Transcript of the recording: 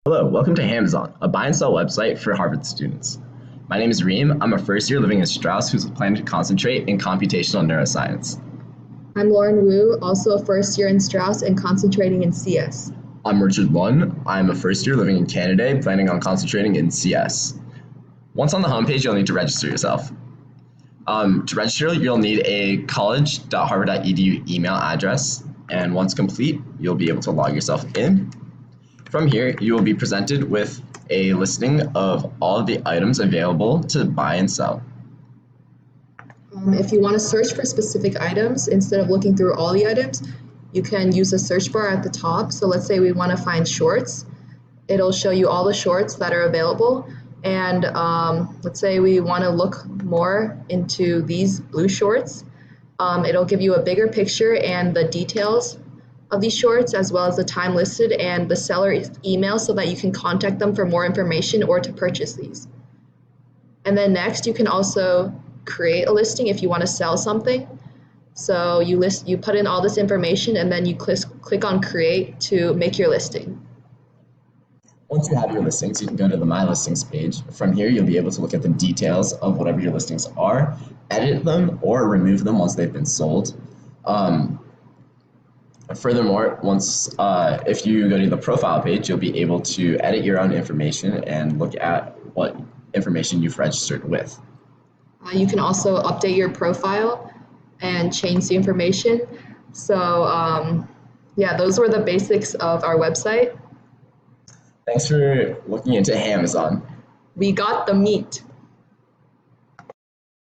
Hello, welcome to Hamzon, a buy and sell website for Harvard students. My name is Reem. I'm a first year living in Strauss who's planning to concentrate in computational neuroscience. I'm Lauren Wu, also a first year in Strauss and concentrating in CS. I'm Richard Lund. I'm a first year living in Canada, planning on concentrating in CS. Once on the homepage, you'll need to register yourself. To register, you'll need a college.harvard.edu email address, and once complete, you'll be able to log yourself in. From here, you will be presented with a listing of all of the items available to buy and sell. If you want to search for specific items, instead of looking through all the items, you can use the search bar at the top. So let's say we want to find shorts. It'll show you all the shorts that are available. And let's say we want to look more into these blue shorts. It'll give you a bigger picture and the details of these shorts, as well as the time listed and the seller email, so that you can contact them for more information or to purchase these. And then next, you can also create a listing if you want to sell something. So you put in all this information, and then you click on create to make your listing. Once you have your listings, you can go to the My Listings page. From here, you'll be able to look at the details of whatever your listings are, edit them, or remove them once they've been sold. Furthermore, if you go to the profile page, you'll be able to edit your own information and look at what information you've registered with. You can also update your profile and change the information. So yeah, those were the basics of our website. Thanks for looking into Hamzon. We got the meat.